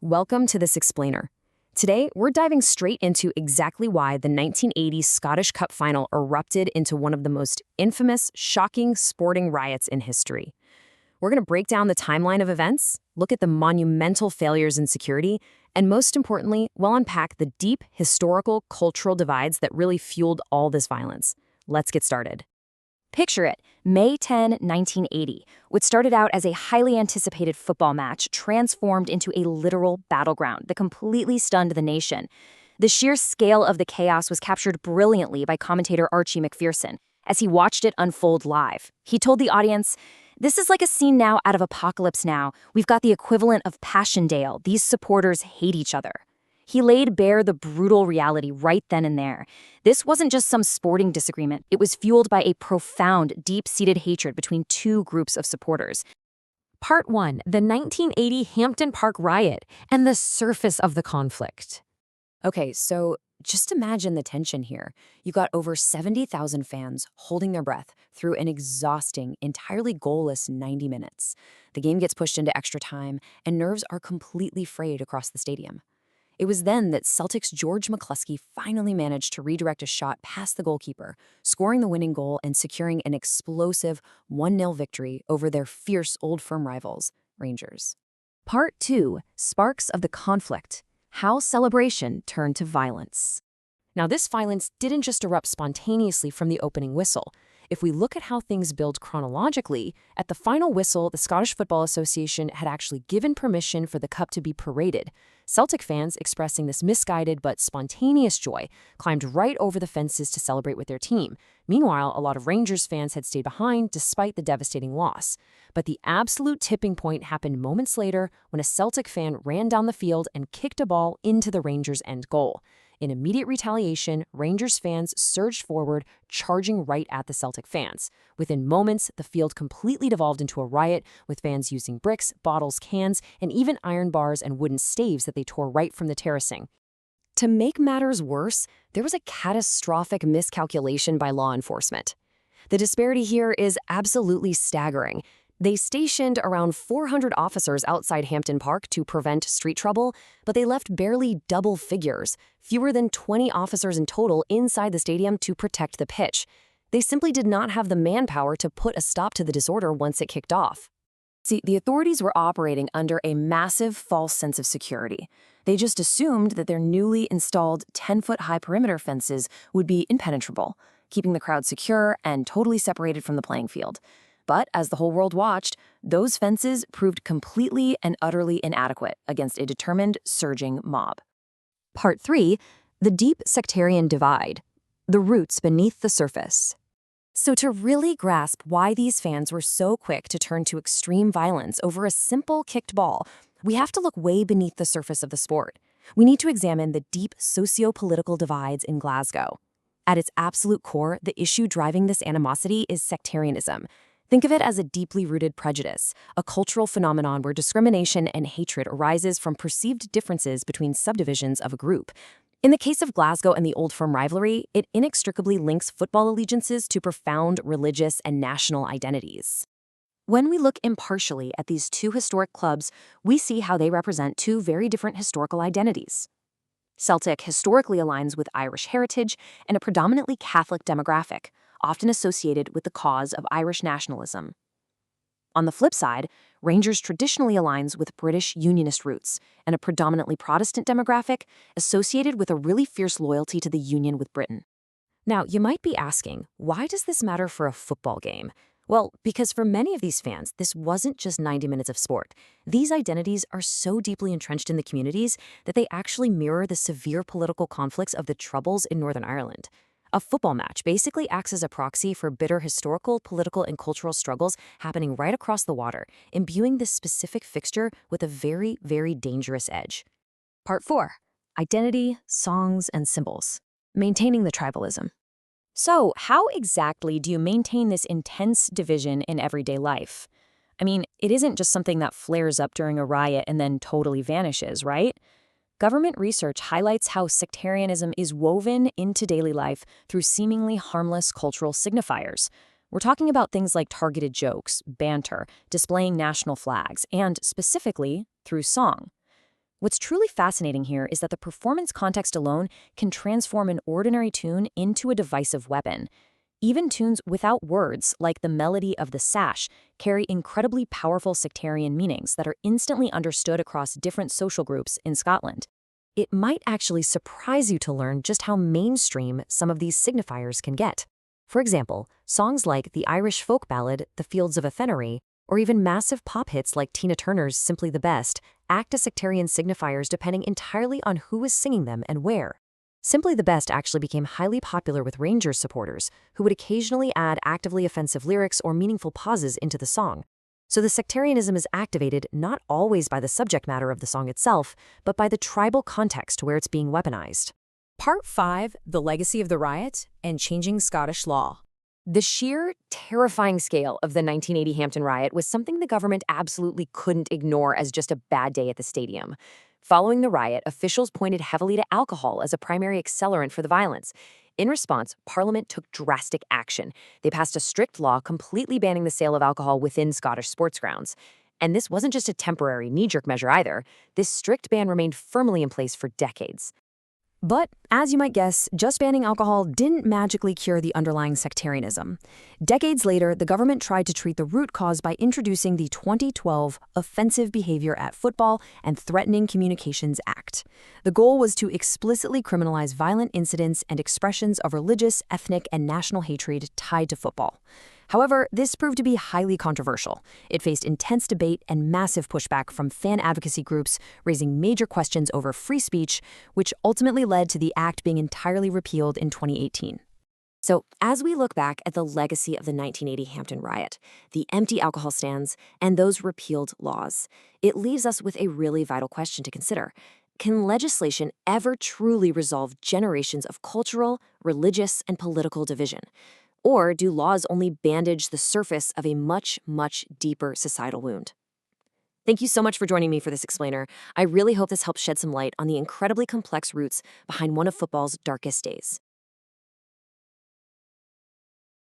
Welcome to this explainer. Today, we're diving straight into exactly why the 1980 Scottish Cup final erupted into one of the most infamous, shocking sporting riots in history. We're going to break down the timeline of events, look at the monumental failures in security, and most importantly, we'll unpack the deep historical, cultural divides that really fueled all this violence. Let's get started. Picture it, May 10, 1980. What started out as a highly anticipated football match transformed into a literal battleground that completely stunned the nation. The sheer scale of the chaos was captured brilliantly by commentator Archie McPherson. As he watched it unfold live, he told the audience, "This is like a scene now out of Apocalypse Now. We've got the equivalent of Passchendaele. These supporters hate each other." He laid bare the brutal reality right then and there. This wasn't just some sporting disagreement. It was fueled by a profound, deep-seated hatred between two groups of supporters. Part 1. The 1980 Hampden Park Riot and the surface of the conflict. Okay, so just imagine the tension here. You got over 70,000 fans holding their breath through an exhausting, entirely goalless 90 minutes. The game gets pushed into extra time, and nerves are completely frayed across the stadium. It was then that Celtic's George McCluskey finally managed to redirect a shot past the goalkeeper, scoring the winning goal and securing an explosive 1-0 victory over their fierce Old Firm rivals, Rangers. Part 2. Sparks of the conflict. How celebration turned to violence. Now, this violence didn't just erupt spontaneously from the opening whistle. If we look at how things build chronologically, at the final whistle, the Scottish Football Association had actually given permission for the cup to be paraded. Celtic fans, expressing this misguided but spontaneous joy, climbed right over the fences to celebrate with their team. Meanwhile, a lot of Rangers fans had stayed behind despite the devastating loss. But the absolute tipping point happened moments later when a Celtic fan ran down the field and kicked a ball into the Rangers' end goal. In immediate retaliation, Rangers fans surged forward, charging right at the Celtic fans. Within moments, the field completely devolved into a riot, with fans using bricks, bottles, cans, and even iron bars and wooden staves that they tore right from the terracing. To make matters worse, there was a catastrophic miscalculation by law enforcement. The disparity here is absolutely staggering. They stationed around 400 officers outside Hampden Park to prevent street trouble, but they left barely double figures, fewer than 20 officers in total inside the stadium to protect the pitch. They simply did not have the manpower to put a stop to the disorder once it kicked off. See, the authorities were operating under a massive false sense of security. They just assumed that their newly installed 10-foot-high perimeter fences would be impenetrable, keeping the crowd secure and totally separated from the playing field. But as the whole world watched, those fences proved completely and utterly inadequate against a determined, surging mob. Part 3. The deep sectarian divide. The roots beneath the surface. So to really grasp why these fans were so quick to turn to extreme violence over a simple kicked ball, we have to look way beneath the surface of the sport. We need to examine the deep socio-political divides in Glasgow. At its absolute core, the issue driving this animosity is sectarianism. Think of it as a deeply rooted prejudice, a cultural phenomenon where discrimination and hatred arises from perceived differences between subdivisions of a group. In the case of Glasgow and the Old Firm rivalry, it inextricably links football allegiances to profound religious and national identities. When we look impartially at these two historic clubs, we see how they represent two very different historical identities. Celtic historically aligns with Irish heritage and a predominantly Catholic demographic, often associated with the cause of Irish nationalism. On the flip side, Rangers traditionally aligns with British Unionist roots and a predominantly Protestant demographic associated with a really fierce loyalty to the union with Britain. Now, you might be asking, why does this matter for a football game? Well, because for many of these fans, this wasn't just 90 minutes of sport. These identities are so deeply entrenched in the communities that they actually mirror the severe political conflicts of the Troubles in Northern Ireland. A football match basically acts as a proxy for bitter historical, political, and cultural struggles happening right across the water, imbuing this specific fixture with a very, very dangerous edge. Part 4. Identity, songs, and symbols. Maintaining the tribalism. So, how exactly do you maintain this intense division in everyday life? I mean, it isn't just something that flares up during a riot and then totally vanishes, right? Government research highlights how sectarianism is woven into daily life through seemingly harmless cultural signifiers. We're talking about things like targeted jokes, banter, displaying national flags, and, specifically, through song. What's truly fascinating here is that the performance context alone can transform an ordinary tune into a divisive weapon. Even tunes without words, like the melody of the sash, carry incredibly powerful sectarian meanings that are instantly understood across different social groups in Scotland. It might actually surprise you to learn just how mainstream some of these signifiers can get. For example, songs like the Irish folk ballad The Fields of Athenry, or even massive pop hits like Tina Turner's Simply the Best, act as sectarian signifiers depending entirely on who is singing them and where. Simply the Best actually became highly popular with Rangers supporters, who would occasionally add actively offensive lyrics or meaningful pauses into the song. So the sectarianism is activated not always by the subject matter of the song itself, but by the tribal context where it's being weaponized. Part 5, The Legacy of the Riot and Changing Scottish Law. The sheer, terrifying scale of the 1980 Hampton riot was something the government absolutely couldn't ignore as just a bad day at the stadium. Following the riot, officials pointed heavily to alcohol as a primary accelerant for the violence. In response, Parliament took drastic action. They passed a strict law completely banning the sale of alcohol within Scottish sports grounds. And this wasn't just a temporary knee-jerk measure either. This strict ban remained firmly in place for decades. But, as you might guess, just banning alcohol didn't magically cure the underlying sectarianism. Decades later, the government tried to treat the root cause by introducing the 2012 Offensive Behavior at Football and Threatening Communications Act. The goal was to explicitly criminalize violent incidents and expressions of religious, ethnic, and national hatred tied to football. However, this proved to be highly controversial. It faced intense debate and massive pushback from fan advocacy groups, raising major questions over free speech, which ultimately led to the act being entirely repealed in 2018. So, as we look back at the legacy of the 1980 Hampton riot, the empty alcohol stands, and those repealed laws, it leaves us with a really vital question to consider. Can legislation ever truly resolve generations of cultural, religious, and political division? Or do laws only bandage the surface of a much, much deeper societal wound? Thank you so much for joining me for this explainer. I really hope this helps shed some light on the incredibly complex roots behind one of football's darkest days.